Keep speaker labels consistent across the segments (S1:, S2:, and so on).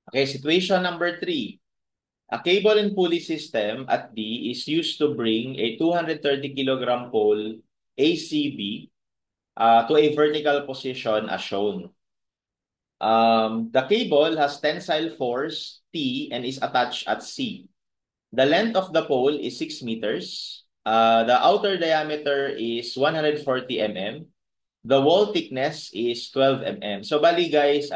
S1: Okay, situation number 3. A cable and pulley system at D is used to bring a 230 kilogram pole ACB to a vertical position as shown. The cable has tensile force T and is attached at C. The length of the pole is 6 meters. The outer diameter is 140 mm. The wall thickness is 12 mm. So bali guys,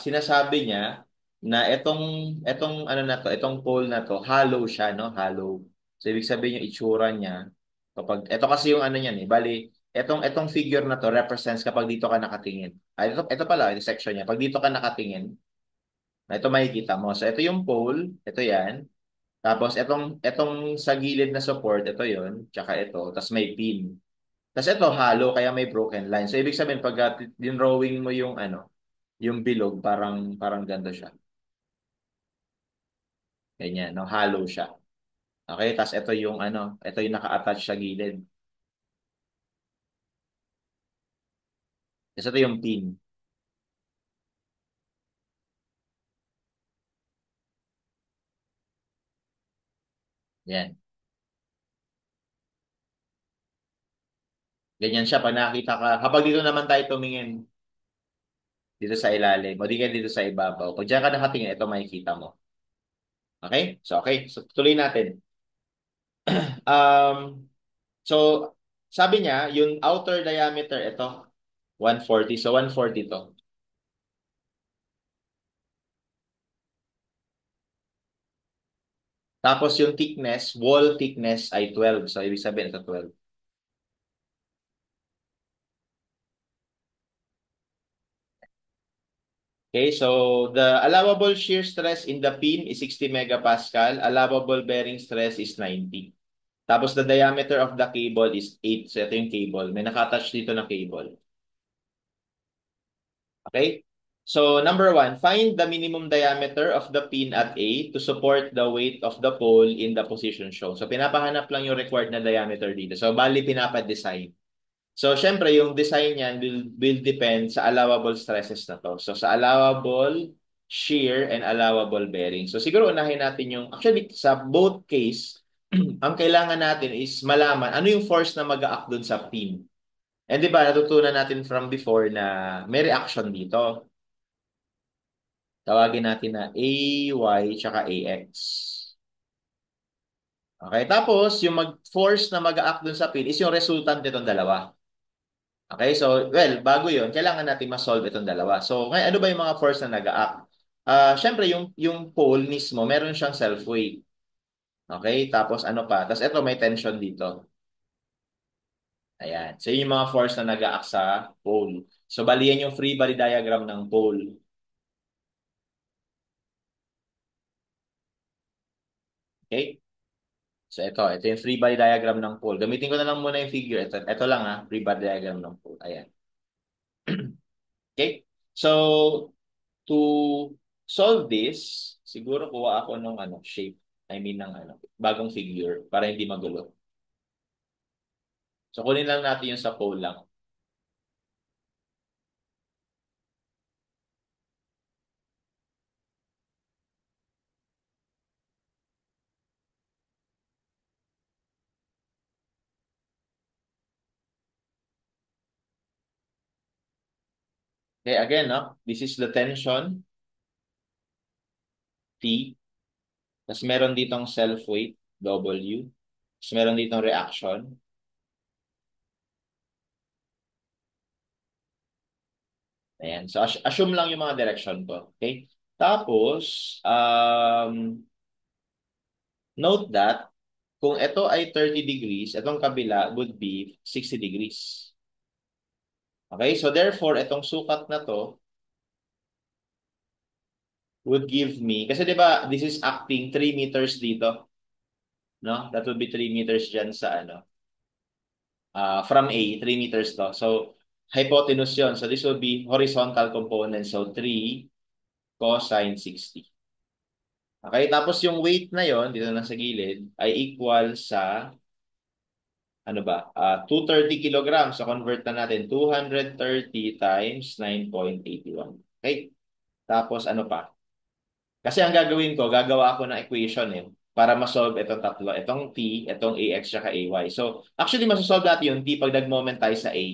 S1: sinasabi niya na etong ano na to, itong pole na to, hollow siya, no? Hollow. So ibig sabihin yung itsura niya kapag ito kasi yung ano niyan eh. Bali, etong figure na to represents kapag dito ka nakatingin. Ito pala, yung section niya. Pag dito ka nakatingin, ito makikita mo. So ito yung pole, ito yan. Tapos etong sa gilid na support, ito yon, tsaka ito, tapos may pin. Tapos ito hollow kaya may broken line. So ibig sabihin pag dinrawing mo yung yung bilog parang ganito siya. Ganyan, no, hollow siya. Okay, tapos ito yung naka-attach sa gilid. Tapos ito yung pin. Yan. Ganyan siya pag nakita ka. Kapag dito naman tayo tumingin dito sa ilalim, o di ka dito sa ibabaw. Pag diyan ka nakatingin, ito makikita mo. Okay? So tuloy natin. Um, so sabi niya, yung outer diameter ito 140. So 140 to. Tapos yung thickness, wall thickness ay 12. So, ibig sabihin ito 12. Okay, so the allowable shear stress in the pin is 60 megapascal. Allowable bearing stress is 90. Tapos the diameter of the cable is 8. So, ito yung cable. May nakatouch dito na cable. Okay? So, number 1, find the minimum diameter of the pin at A to support the weight of the pole in the position shown. So, pinapahanap lang yung required na diameter dito. So, bali pinapa-design. So, syempre, yung design niyan will depend sa allowable stresses na to. So, sa allowable shear and allowable bearing. So, siguro unahin natin actually, sa both case, ang kailangan natin is malaman ano yung force na mag-a-act dun sa pin. And di ba, natutunan natin from before na may reaction dito. Tawagin natin na AY tsaka AX. Okay, tapos yung force na mag-a-act dun sa pin is yung resultant nitong dalawa. Okay, so, well, bago yon kailangan natin ma-solve itong dalawa. So, ngayon, ano ba yung mga force na nag-a-act? Syempre, yung pole mismo, meron siyang self-weight. Okay, tapos ano pa? Tapos ito, may tension dito. Ayan. So, yun yung mga force na nag-a-act sa pole. So, bali yan yung free body diagram ng pole. Okay? So, ito yung free body diagram ng pole. Gamitin ko na lang muna yung figure. Ito lang free body diagram ng pole. Ayan. Okay? So, to solve this, siguro kuha ako ng shape. I mean ng bagong figure para hindi magulo. So kunin lang natin yung sa pole lang. Okay, again, no? This is the tension, T. Tapos meron ditong self-weight, W. Tapos meron ditong reaction. Ayan. So assume lang yung mga direction ko. Okay? Tapos, note that kung ito ay 30 degrees, itong kabila would be 60 degrees. Okay? So therefore, itong sukat na to would give me, kasi di ba, this is acting 3 meters dito, no? That would be 3 meters dyan sa from A, 3 meters to. So, hypotenuse yon. So, this will be horizontal component. So, 3 cosine 60. Okay, tapos yung weight na yon dito na sa gilid, ay equal sa ano ba? 230 kilograms. So convert na natin 230 times 9.81. Okay? Tapos ano pa? Kasi ang gagawin ko, gagawa ako ng equation para ma-solve itong tatlo. Itong t, itong ax, at ay. So, actually, masosolve natin yung t pag nag-moment tayo sa a.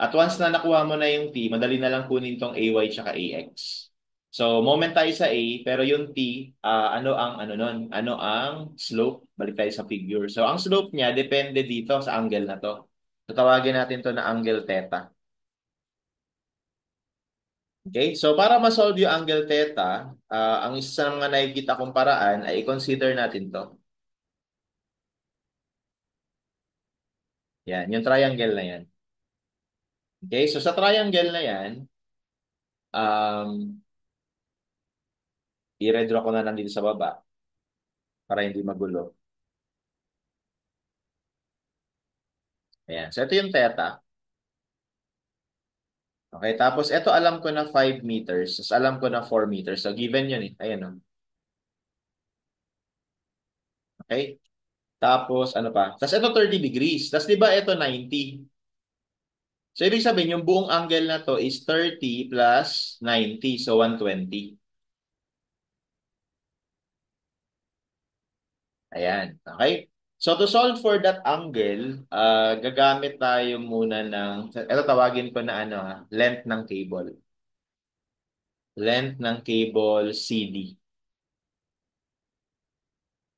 S1: At once na nakuha mo na yung t, madali na lang kunin itong ay at ax. So, moment tayo sa a, pero yung t, ano ang slope? Balik tayo sa figure. So, ang slope niya, depende dito sa angle na to. So, tawagin natin to na angle theta. Okay? So, para ma-solve yung angle theta, ang isa sa mga nakikita kong paraan ay i-consider natin to. Yan, yung triangle na yan. Okay? So, sa triangle na yan, um, i-redraw ko na lang dito sa baba para hindi magulo. Ayan. So, ito yung theta. Okay? Tapos, ito alam ko na 5 meters. Tapos, alam ko na 4 meters. So, given yun eh. Ayan o. Okay? Tapos, ano pa? Tapos, ito 30 degrees. Tapos, di ba ito 90? So, ibig sabihin, yung buong angle na to is 30 plus 90. So, 120. Ayan. Okay? So, to solve for that angle, gagamit tayo muna ng, ito tawagin ko na length ng cable. Length ng cable CD.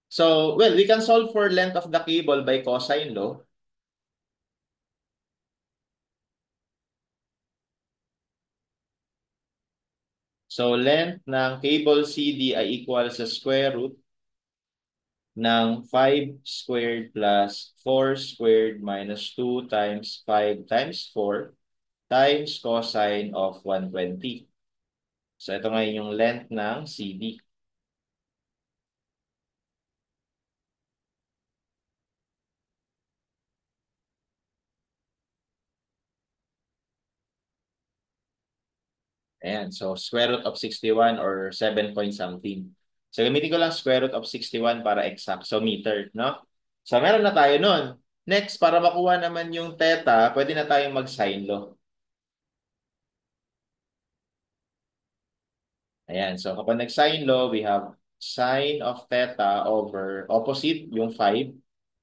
S1: So, well, we can solve for length of the cable by cosine law. So, length ng cable CD ay equal sa square root ng 5 squared plus 4 squared minus 2 times 5 times 4 times cosine of 120. So, ito ngayon yung length ng CD. Ayan, so square root of 61 or 7 point something. So, gamitin ko lang square root of 61 para exact. So, meter, no? So, meron na tayo nun. Next, para makuha naman yung theta, pwede na tayong mag-sine law. Ayan, so kapag nag-sine law, we have sine of theta over opposite, yung 5,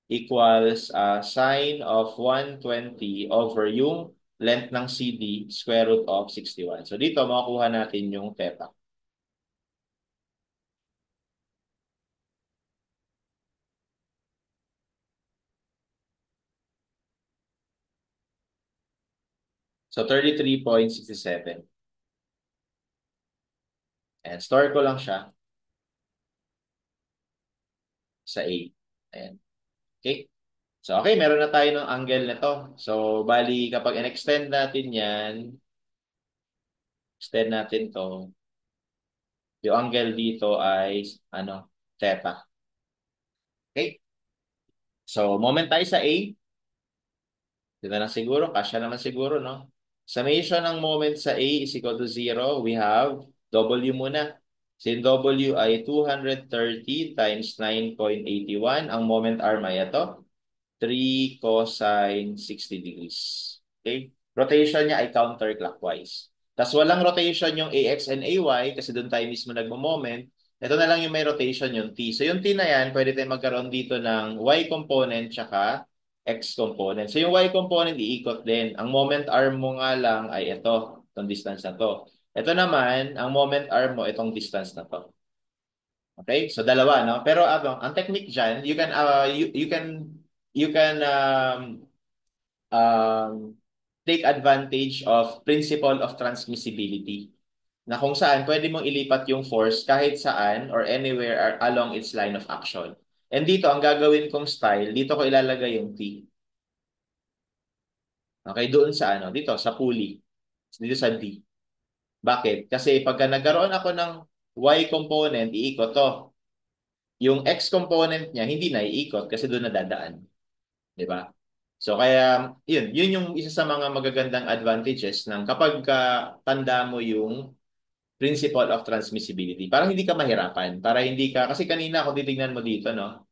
S1: equals sine of 120 over yung length ng CD, square root of 61. So, dito, makukuha natin yung theta. So, 33.67. And store ko lang siya sa A. Ayan. Okay? So, okay, meron na tayo ng angle na to. So, bali, kapag in-extend natin yan, extend natin to, yung angle dito ay, theta. Okay? So, moment tayo sa A. Yun na lang siguro, kasya naman siguro, no? Summation ng moment sa A is equal to 0. We have W muna. Sin W ay 230 times 9.81. Ang moment arm ay ito. 3 cosine 60 degrees. Okay? Rotation niya ay counterclockwise. Tapos walang rotation yung AX and AY kasi doon tayo mismo nagmo-moment. Ito na lang yung may rotation yung T. So yung T na yan, pwede tayong magkaroon dito ng Y component tsaka X component. So yung Y component, iikot din. Ang moment arm mo nga lang ay ito, itong distance na to. Ito naman, ang moment arm mo, itong distance na to. Okay? So dalawa, no? Pero ang technique diyan, you can um, take advantage of principle of transmissibility na kung saan pwede mong ilipat yung force kahit saan or anywhere along its line of action. And dito, ang gagawin kong style, dito ko ilalagay yung T. Okay, doon sa dito sa pulley. Dito sa D. Bakit? Kasi pagka nagkaroon ako ng Y component, iikot to. Yung X component niya, hindi na iikot kasi doon nadadaan. Di ba? So kaya, yun yung isa sa mga magagandang advantages ng kapag tanda mo yung principle of transmissibility. Para hindi ka mahirapan. Para hindi ka, kasi kanina kung titignan mo dito, no?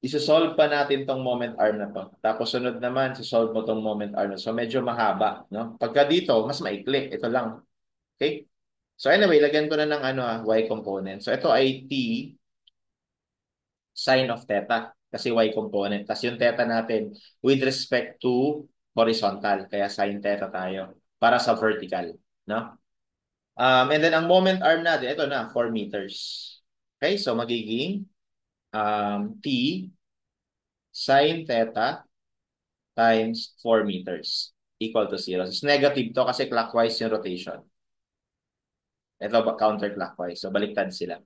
S1: Isa-solve pa natin tong moment arm na to. Tapos sunod naman, solve mo tong moment arm na. So medyo mahaba, no? Pagka dito, mas maikli. Ito lang. Okay? So anyway, lagyan ko na ng y component. So ito ay t sine of theta kasi y component. Tapos yung theta natin with respect to horizontal. Kaya sine theta tayo para sa vertical, no? And then ang moment arm natin, ito na, 4 meters. Okay, so magiging t sine theta times 4 meters equal to 0. It's negative to kasi clockwise yung rotation. Ito ba counterclockwise. So baliktad sila.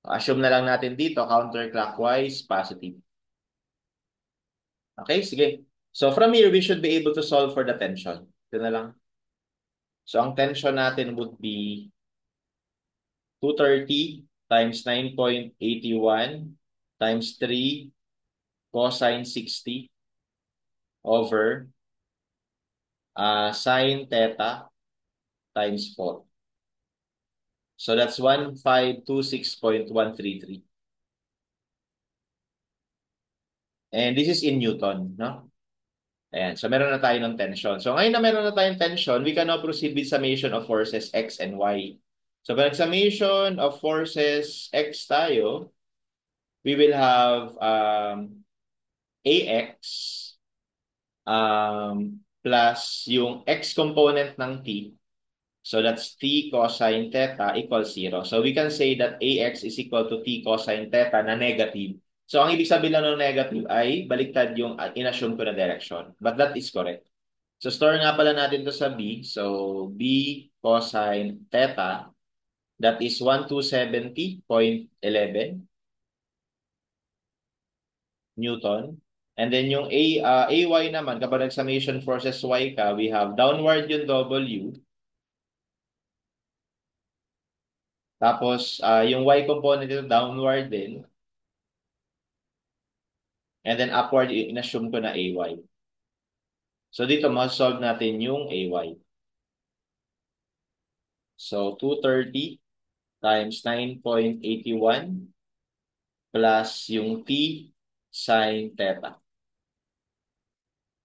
S1: Assume na lang natin dito counterclockwise positive. Okay, sige. So from here, we should be able to solve for the tension. Ito na lang. So ang tension natin would be 230 times 9.81 times 3 cosine 60 over sine theta times 4. So that's 1526.133. And this is in Newton, no? Ayan. So meron na tayo ng tension. So ngayon na meron na tayong tension, we can now proceed with summation of forces X and Y. So pag summation of forces X tayo, we will have AX plus yung X component ng T. So that's T cosine theta equals 0. So we can say that AX is equal to T cosine theta na negative. So ang ibig sabihin lang ng negative ay baliktad yung inassume ko na direction. But that is correct. So store nga pala natin to sa B. So B cosine theta, that is 1270.11 Newton. And then yung AY naman, kapag nag-summation forces Y ka, we have downward yung W. Tapos yung Y component ito downward din. And then upward, in-assume ko na AY. So dito, ma-solve natin yung AY. So 230 times 9.81 plus yung T sine theta.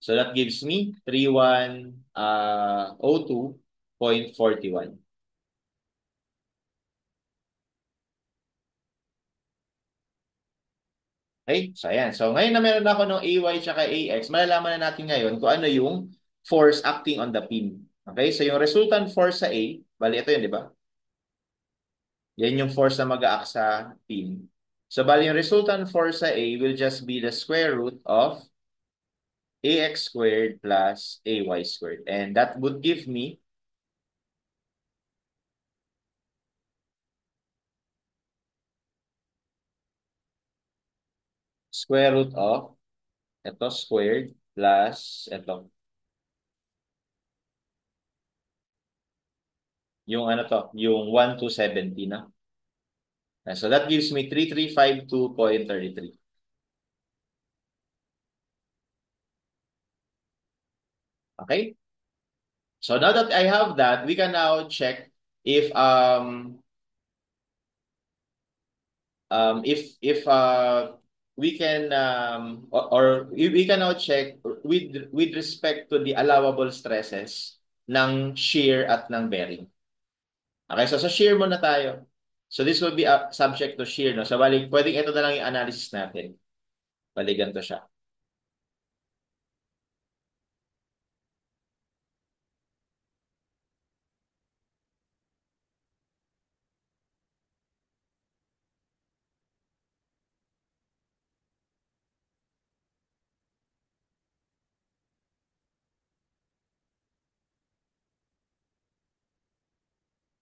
S1: So that gives me 3102.41. Okay, so ayan. So ngayon na meron na ako ng AY tsaka AX, malalaman na natin ngayon kung ano yung force acting on the pin. Okay, so yung resultant force sa A, bali ito yun, di ba? Yan yung force na mag-a-act sa pin. So bali yung resultant force sa A will just be the square root of AX squared plus AY squared. And that would give me square root of ito squared plus ito. Yung ano to, yung 1 to 70 na. So that gives me 3352.33. Okay? So now that I have that, we can now check if we can or we can now check with respect to the allowable stresses ng shear at ng bearing. Okay, so sa shear muna tayo. So this will be subject to shear, no? So balik, pwedeng ito na lang yung analysis natin. Bali, ganito siya.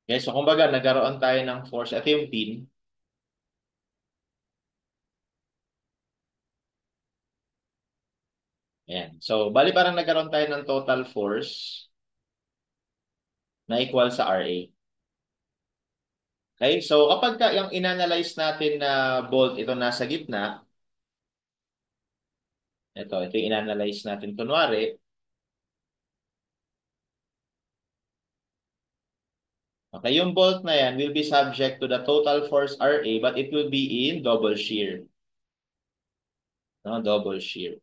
S1: Okay, so kumbaga, nagkaroon tayo ng force. Ito yung pin. Ayan. So, bali parang nagkaroon tayo ng total force na equal sa RA. Okay, so kapag yung inanalyze natin na bolt, ito nasa gitna, ito yung inanalyze natin kunwari, okay, yung bolt na yan will be subject to the total force RA but it will be in double shear. no? Double shear.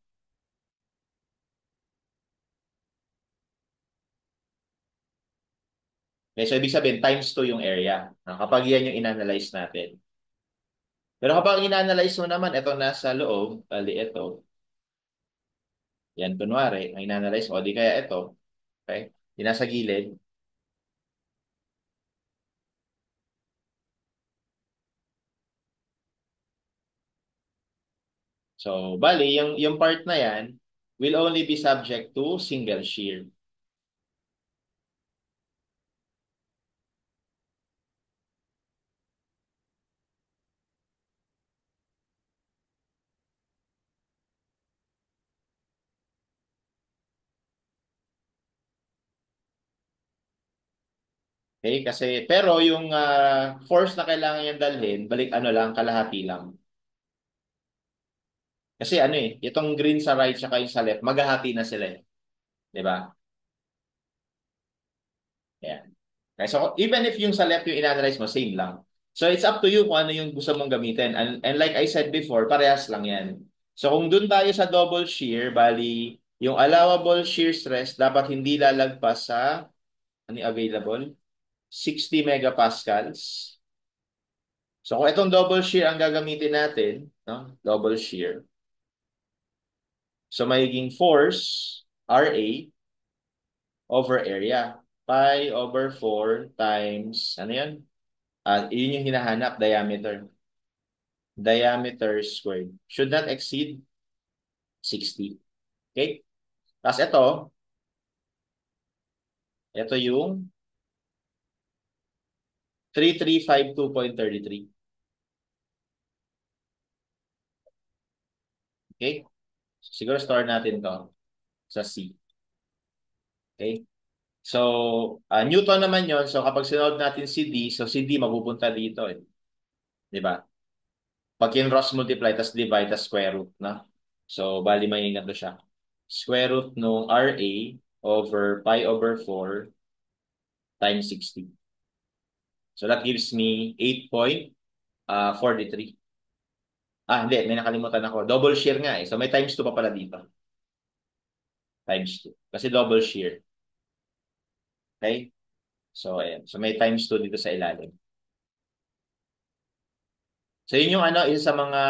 S1: Okay, so ibig sabihin, times 2 yung area. Kapag yan yung inanalyze natin. Pero kapag inanalyze mo naman, itong nasa loob, bali ito, yan kunwari, ang inanalyze mo, o di kaya ito, okay? Yung nasa gilid, so, bali, yung part na yan will only be subject to single shear. Okay? Kasi, pero yung force na kailangan yung dalhin, balik ano lang, kalahati lang. Kasi ano eh, itong green sa right saka yung sa left, maghahati na sila eh. Di ba? Yan. Okay, so, even if yung sa left yung inanalyze mo, same lang. So, it's up to you kung ano yung gusto mong gamitin. And like I said before, parehas lang yan. So, kung dun tayo sa double shear, bali, yung allowable shear stress dapat hindi lalagpas sa, ano yung available? 60 megapascals. So, kung itong double shear ang gagamitin natin, no? Double shear. So, magiging force, RA, over area. Pi over 4 times, ano yun? Yun yung hinahanap, diameter. Diameter squared. Should not exceed 60. Okay? Tapos ito yung 3352.33. Okay? Siguro store natin to sa C. Okay? So, Newton naman yon. So, kapag sinod natin si D, so si D mapupunta dito eh. Di ba? Pag in-cross multiply, tas divide, tas square root na. So, bali may ganito siya. Square root nung RA over pi over 4 times 60. So, that gives me 8.43. Hindi. May nakalimutan ako. Double shear nga eh. So, may times 2 pa pala dito. Times 2. Kasi double shear. Okay? So, ayan. So, may times 2 dito sa ilalim. So, yun yung ano, yun sa mga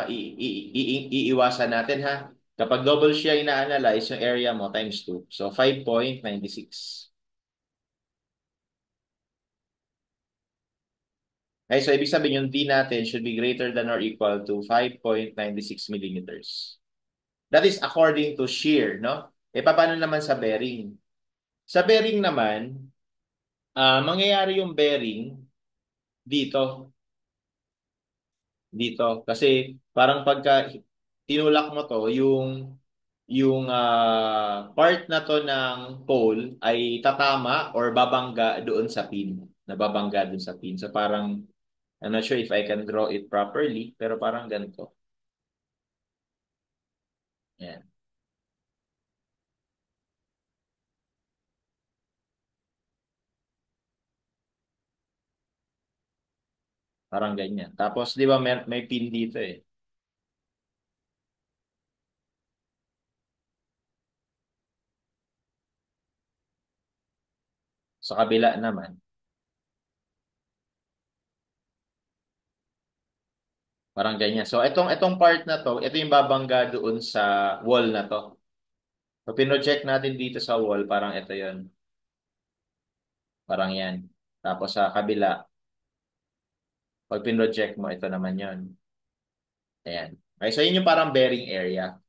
S1: iiwasan natin ha. Kapag double shear ina-analyze, yung area mo times 2. So, 5.96. Okay, so ibig sabihin yung D natin should be greater than or equal to 5.96 millimeters. That is according to shear, no? Paano naman sa bearing? Sa bearing naman, mangyayari yung bearing dito. Dito. Kasi parang pagka tinulak mo to, yung part na to ng pole ay tatama or babangga doon sa pin. Nababangga doon sa pin. So parang, I'm not sure if I can draw it properly, pero parang ganito. Yan. Parang ganyan. Tapos, di ba may pin dito eh. Sa kabila naman, parang ganyan. So, itong part na to, ito yung babangga doon sa wall na to. So, pinoject natin dito sa wall, parang ito yon. Parang yan. Tapos sa kabila, pag pinroject mo, ito naman yon. Ayan. Okay, so yun yung parang bearing area.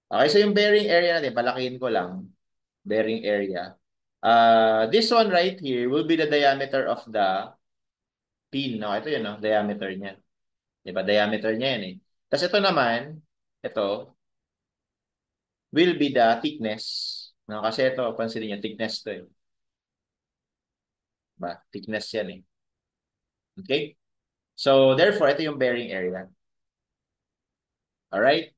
S1: Okay, so yung bearing area natin, palakihin ko lang. Bearing area. This one right here will be the diameter of the pin. No? Ito yun, no? Diameter niya. Diba? Diameter niya yan eh. Tapos ito naman, ito, will be the thickness. No? Kasi ito, pansinin niyo, thickness to eh. Diba? Thickness yan eh. Okay? So, therefore, ito yung bearing area. Alright?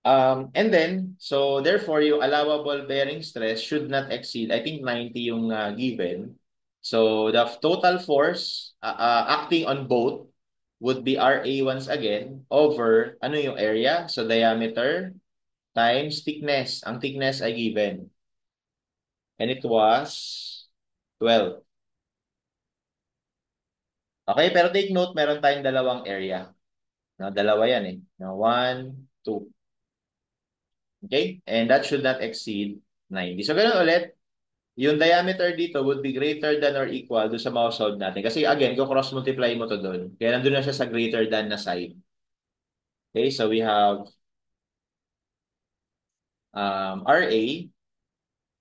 S1: And then, so therefore, yung allowable bearing stress should not exceed, I think 90 yung given. So the total force acting on both would be RA once again over, ano yung area? So, diameter times thickness. Ang thickness ay given. And it was 12. Okay, pero take note, meron tayong dalawang area. No, dalawa yan eh. No, 1, 2. Okay? And that should not exceed 90. So, ganun ulit. Yung diameter dito would be greater than or equal doon sa mausolve natin. Kasi again, kung cross-multiply mo to doon, kaya nandun na siya sa greater than na side. Okay, so we have RA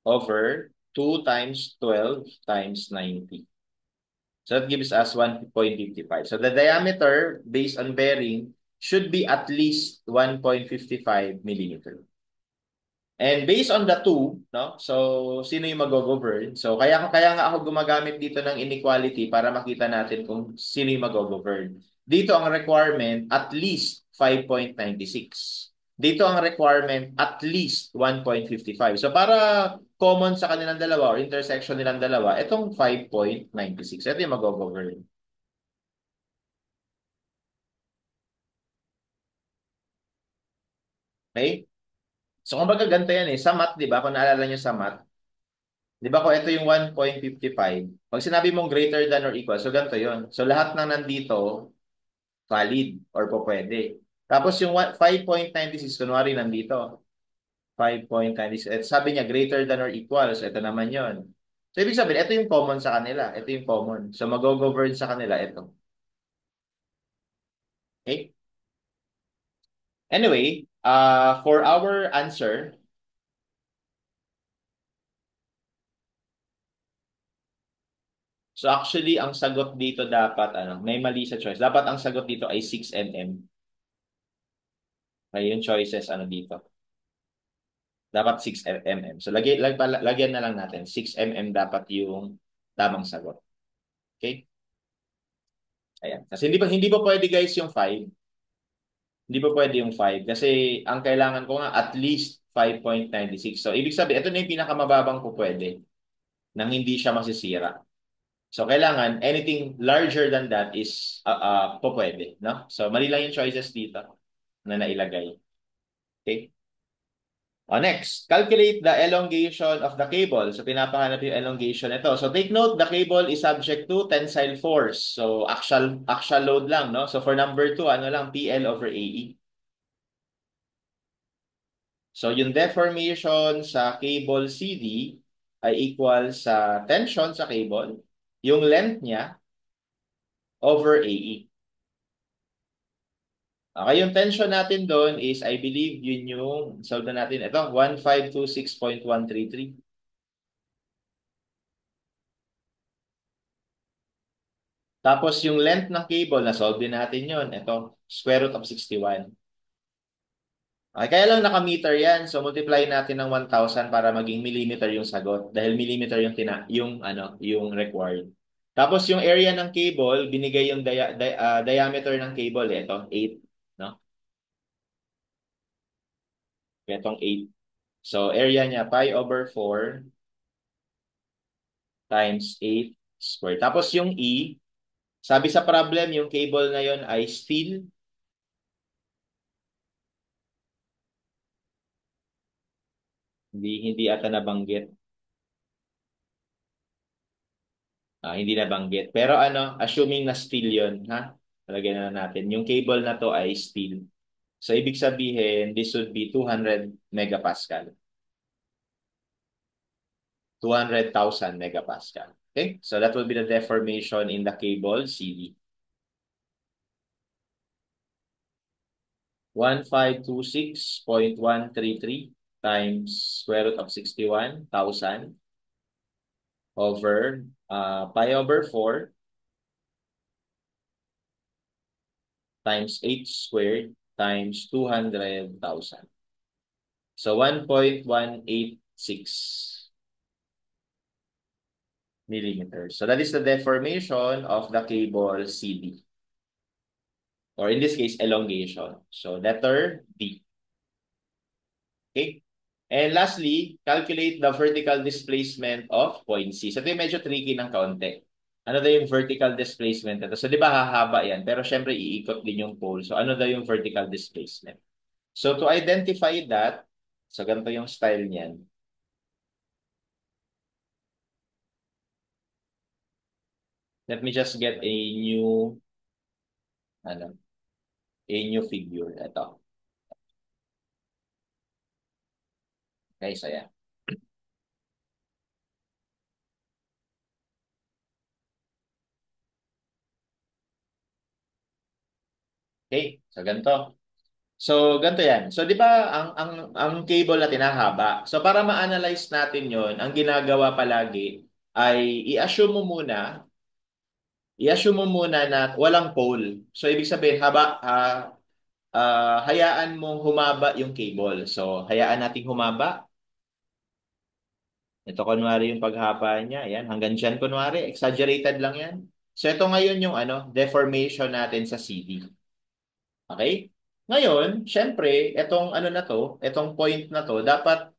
S1: over 2 times 12 times 90. So that gives us 1.55. So the diameter based on bearing should be at least 1.55 millimeter. And based on the two, no? So sino yung mag-govern? So kaya nga ako gumagamit dito ng inequality para makita natin kung sino yung mag-govern. Dito ang requirement at least 5.96. Dito ang requirement at least 1.55. So para common sa kanilang dalawa or intersection nilang dalawa, itong 5.96. Ito yung mag-govern. Okay? So kumbaga ganito yan eh. Sa math, di ba? Kung naalala nyo sa math, di ba kung ito yung 1.55, pag sinabi mong greater than or equal, so ganito yon. So lahat ng nandito, valid or po pwede. Tapos yung 5.96, kunwari nandito, 5.96. At sabi niya greater than or equal, so ito naman yon. So ibig sabihin, ito yung common sa kanila. Ito yung common. So mag-govern sa kanila, ito. Okay? Anyway, for our answer, so actually, ang sagot dito dapat, may mali sa choice. Dapat ang sagot dito ay 6 mm. Ay, yung choices, dito. Dapat 6 mm. So, lagyan na lang natin. 6 mm dapat yung tamang sagot. Okay? Ayan. Kasi hindi pa pwede guys yung 5. Hindi pa pwede yung 5. Kasi ang kailangan ko nga at least 5.96. So, ibig sabihin, ito na yung pinakamababang po pwede nang hindi siya masisira. So, kailangan anything larger than that is po pwede. No? So, mali lang yung choices dito na nailagay. Okay? Next, calculate the elongation of the cable. So, pinapahanap yung elongation ito. So, take note, the cable is subject to tensile force. So, axial load lang, no? So, for number 2, ano lang, PL over AE. So, yung deformation sa cable CD ay equal sa tension sa cable, yung length niya over AE. Okay, yung tension natin doon is, I believe, yun yung, solve na natin, ito, 1526.133. Tapos yung length ng cable, na-solve din natin yun. Ito, square root of 61. Okay, kaya lang naka-meter yan. So multiply natin ng 1,000 para maging millimeter yung sagot. Dahil millimeter yung required. Tapos yung area ng cable, binigay yung diameter ng cable. Ito, 8. No? Itong 8. So area niya, pi over 4 times 8 square. Tapos yung E, sabi sa problem, yung cable na yon ay steel. Hindi ata nabanggit. Hindi nabanggit. Pero assuming na steel yon, ha? Talagyan na natin. Yung cable na to ay steel. So, ibig sabihin, this would be 200 megapascal. 200,000 megapascal. Okay? So, that will be the deformation in the cable CD. 1526.133 times square root of 61,000 over pi over 4 times 8 squared times 200,000. So 1.186 millimeters. So that is the deformation of the cable CD. Or in this case, elongation. So letter D. Okay? And lastly, calculate the vertical displacement of point C. So ito yung medyo tricky ng kaunti. Ano daw yung vertical displacement nito? So, di ba hahaba yan? Pero syempre, iikot din yung pole. So, ano daw yung vertical displacement? So, to identify that, so ganito yung style niyan. Let me just get ano, a new figure. Ito. Okay, so yan. Okay, so ganito. So, ganito yan. So, di ba, ang cable na tinahaba. So, para ma-analyze natin yon, ang ginagawa palagi ay i-assume mo muna na walang pole. So, ibig sabihin, hayaan mong humaba yung cable. So, hayaan nating humaba. Ito, kunwari yung paghaba niya. Ayan, hanggang dyan, kunwari. Exaggerated lang yan. So, ito ngayon yung deformation natin sa CD. Okay? Ngayon, syempre, itong point na to, dapat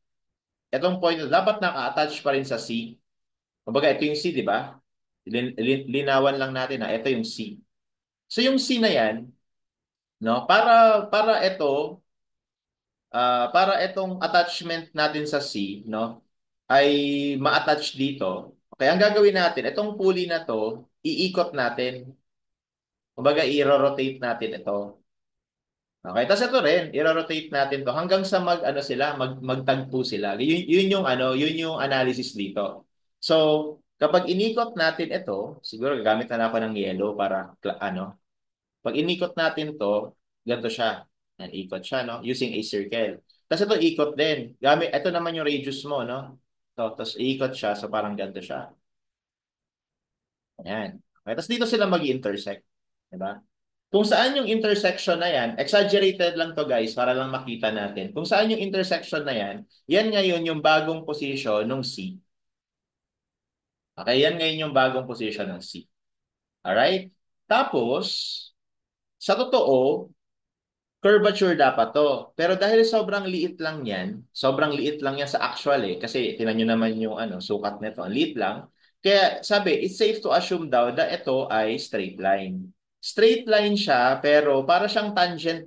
S1: naka-attach pa rin sa C. Kumbaga, ito yung C, di ba? Linawan lang natin na ito yung C. So, yung C na yan, no, para itong attachment natin sa C, no, ay ma-attach dito. Okay, ang gagawin natin, itong pulley na to, iikot natin. Kumbaga, i-rotate natin ito. Okay, tapos ito rin, i-rotate natin to hanggang sa magtagpo sila. Yun yung analysis dito. So, kapag inikot natin ito, siguro gagamit na lang ako ng yellow para pag inikot natin to, ganito siya. Yan, ikot siya, no? Using a circle. Tapos ito ikot din. Ito naman yung radius mo, no? Tapos ikot siya, so parang ganito siya. Ayan. Okay, tapos dito sila mag-intersect. Diba? Kung saan yung intersection na yan, exaggerated lang to guys para lang makita natin. Kung saan yung intersection na yan, yan ngayon yung bagong position ng C. Okay, yan ngayon yung bagong position ng C. Alright? Tapos, sa totoo, curvature dapat to. Pero dahil sobrang liit lang yan sa actual kasi tinan nyo naman yung sukat nito, ang liit lang. Kaya sabi, it's safe to assume daw na ito ay straight line. Straight line siya, pero para siyang tangent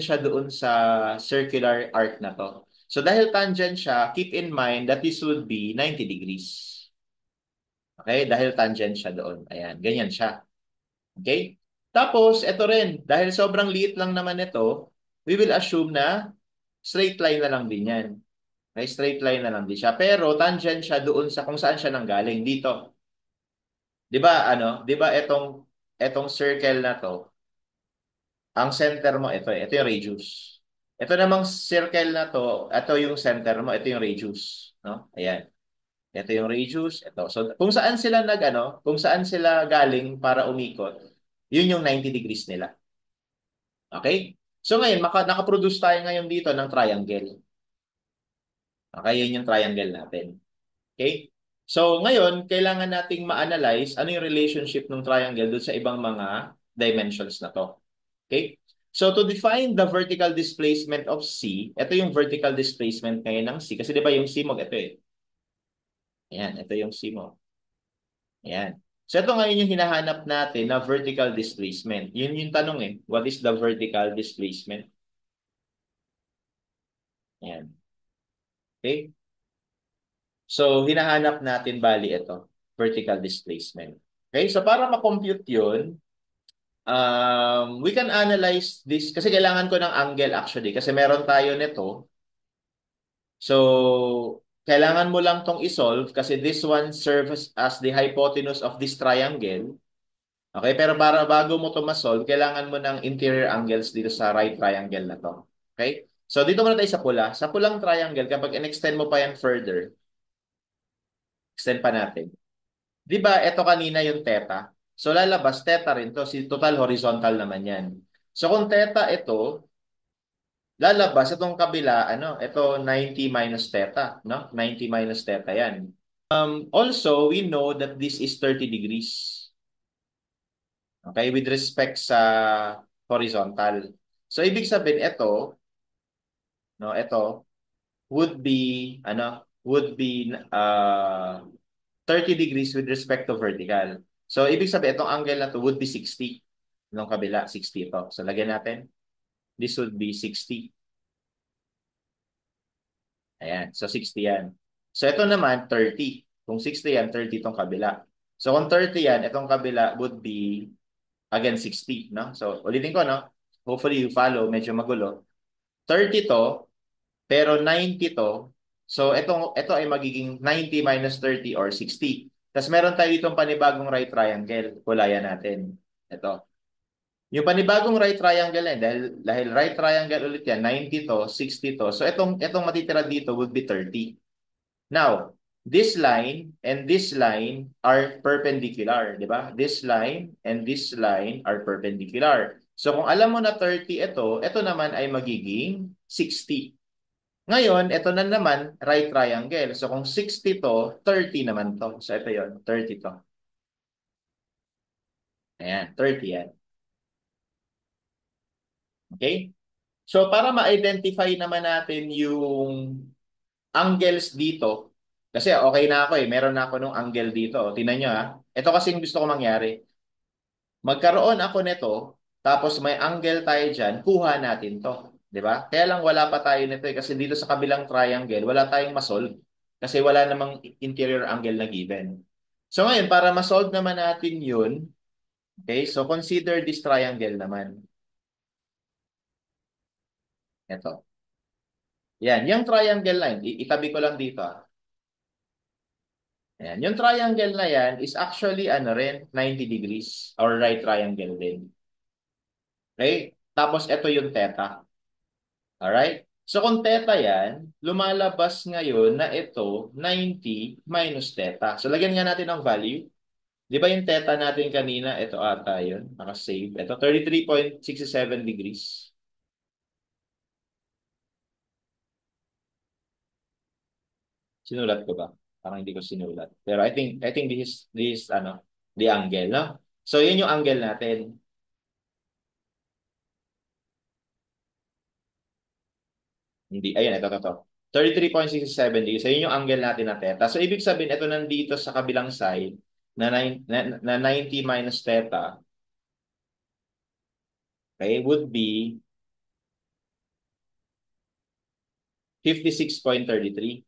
S1: siya doon sa circular arc na to. So dahil tangent siya, keep in mind that this would be 90 degrees. Okay? Dahil tangent siya doon. Ayan, ganyan siya. Okay? Tapos, ito rin, dahil sobrang liit lang naman ito, we will assume na straight line na lang din yan. Okay, straight line na lang din siya. Pero tangent siya doon sa kung saan siya nanggaling dito. 'Di ba ano? 'Di ba etong circle na to, ang center mo ito yung radius. Ito namang circle na to, ito yung center mo, ito yung radius, no? Ayan. Ito yung radius, ito. So kung saan sila galing para umikot, yun yung 90 degrees nila. Okay? So ngayon, nakaproduce tayo ngayon dito ng triangle. Okay, yun yung triangle natin. Okay? So ngayon, kailangan nating ma-analyze ano yung relationship ng triangle doon sa ibang mga dimensions na to. Okay? So to define the vertical displacement of C, ito yung vertical displacement ngayon ng C. Kasi di ba yung C mo, ito eh. Ayan, ito yung C mo. Ayan. So ito ngayon yung hinahanap natin na vertical displacement. Yun yung tanong eh. What is the vertical displacement? Ayan. Okay? So, hinahanap natin bali ito, vertical displacement. Okay, so para ma-compute yun, we can analyze this, kasi kailangan ko ng angle actually, kasi meron tayo nito. So, kailangan mo lang tong isolve kasi this one serves as the hypotenuse of this triangle. Okay, pero para bago mo to ma-solve, kailangan mo ng interior angles dito sa right triangle na to. Okay? So, dito muna tayo sa pula. Sa pulang triangle, kapag in-extend mo pa yan further, extend pa natin. 'Di ba, ito kanina yung theta. So lalabas theta rin to, si total horizontal naman 'yan. So kung theta ito, lalabas itong kabila, ito 90 minus theta, no? 90 minus theta 'yan. Also, we know that this is 30 degrees. Okay, with respect sa horizontal. So ibig sabihin ito would be would be 30 degrees with respect to vertical. So, ibig sabihin, itong angle na to would be 60. Nung kabila, 60 ito. So, lagyan natin. This would be 60. Ayan. So, 60 yan. So, ito naman, 30. Kung 60 yan, 30 itong kabila. So, kung 30 yan, itong kabila would be, again, 60. No? So, ulitin ko, no? Hopefully, you follow. Medyo magulo. 30 to, pero 90 to. So, ito ay magiging 90 minus 30 or 60. Tapos, meron tayo ditong panibagong right triangle. Kulayan natin. Ito. Yung panibagong right triangle yan, dahil right triangle ulit yan, 90 to, 60 to. So, itong matitira dito would be 30. Now, this line and this line are perpendicular, di ba? This line and this line are perpendicular. So, kung alam mo na 30 ito naman ay magiging 60. Ngayon, ito na naman, right triangle. So, kung 60 to, 30 naman to. So, ito yon 30 to. Ayan, 30 yan. Okay? So, para ma-identify naman natin yung angles dito, kasi okay na ako eh, meron na ako nung angle dito. Tingnan nyo ha. Ito kasi yung gusto ko mangyari. Magkaroon ako nito, tapos may angle tayo dyan, kuha natin to. Di ba? Kaya lang wala pa tayo nito eh, kasi dito sa kabilang triangle, wala tayong masolve. Kasi wala namang interior angle na given. So ngayon, para masolve naman natin yun, okay, so consider this triangle naman. Ito. Yan, yung triangle line, itabi ko lang dito. Ayan. Yung triangle na yan is actually ano rin, 90 degrees or right triangle din. Okay? Tapos ito yung theta. Alright? So kung theta yan, lumalabas ngayon na ito 90 minus theta. So lagyan nga natin ng value. Di ba yung theta natin kanina, ito ata yun, nakasave. Ito 33.67 degrees. Sinulat ko ba? Parang hindi ko sinulat. Pero I think this is ano, the angle, no? So yun yung angle natin. Hindi, ayun, ito. 33.67 degrees. So, yun yung angle natin na theta. So, ibig sabihin, ito nandito sa kabilang side na 90 minus theta, okay, would be 56.33.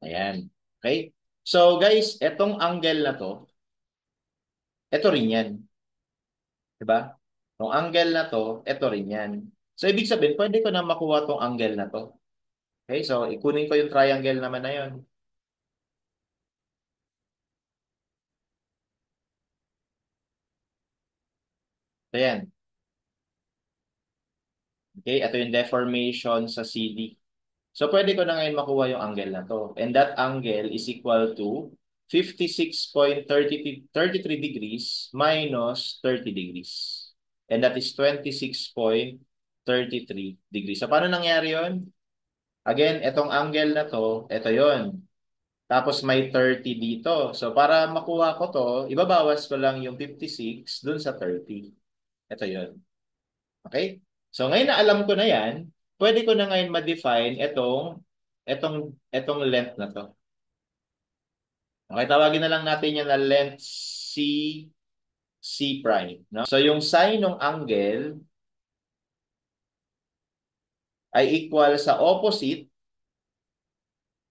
S1: Ayan. Okay? So, guys, etong angle na to, ito rin yan. Diba? Itong angle na to, ito rin yan. So, ibig sabihin, pwede ko na makuha tong angle na to. Okay? So, ikunin ko yung triangle naman na yun. So, yan. Okay? Ito yung deformation sa CD. So, pwede ko na ngayon makuha yung angle na to. And that angle is equal to 56.33 degrees minus 30 degrees. And that is 26.33 degrees. So, paano nangyari yon? Again, itong angle na to, ito yon. Tapos may 30 dito. So, para makuha ko to, ibabawas ko lang yung 56 dun sa 30. Ito yon. Okay? So ngayon na alam ko na yan, pwede ko na ngayon ma-define itong length na to. Okay, tawagin na lang natin yan na length C prime. No? So yung sine ng angle ay equal sa opposite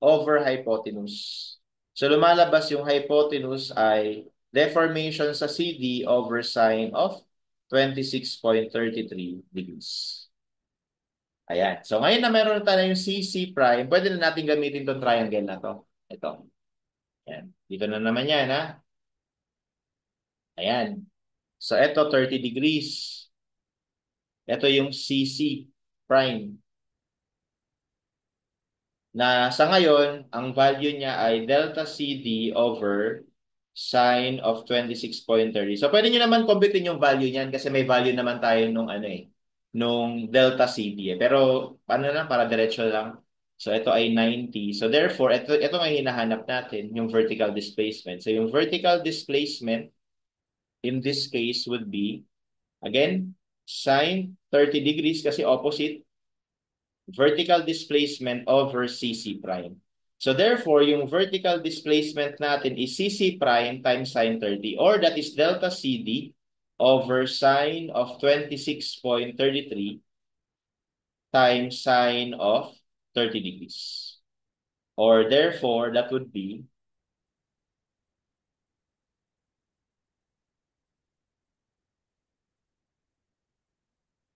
S1: over hypotenuse. So lumalabas yung hypotenuse ay deformation sa CD over sine of 26.33 degrees. Ayan. So, ngayon na meron na tayo yung CC prime, pwede na natin gamitin itong triangle na to. Ito. Ayan. Dito na naman yan, ha? Ayan. So, ito 30 degrees. Ito yung CC prime. Na sa ngayon, ang value niya ay delta CD over sine of 26.30. So, pwede nyo naman computein yung value niyan kasi may value naman tayo nung ano eh, nung delta CD eh. Pero, paano lang, para diretso lang. So, ito ay 90. So, therefore, ito nga hinahanap natin, yung vertical displacement. So, yung vertical displacement in this case would be, again, sine 30 degrees kasi opposite, vertical displacement over CC prime. So therefore, yung vertical displacement natin is CC prime times sine 30, or that is delta CD over sine of 26.33 times sine of 30 degrees. Or therefore, that would be,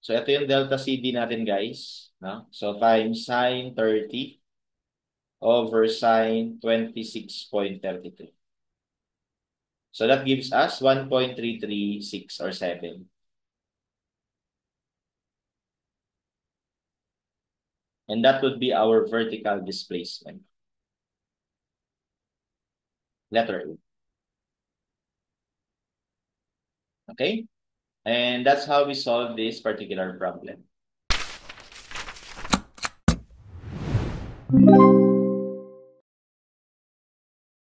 S1: so ito yung delta CD natin guys. No? So times sine 30 over sine 26.33. So that gives us 1.336 or 7. And that would be our vertical displacement. Letter A. Okay? And that's how we solve this particular problem.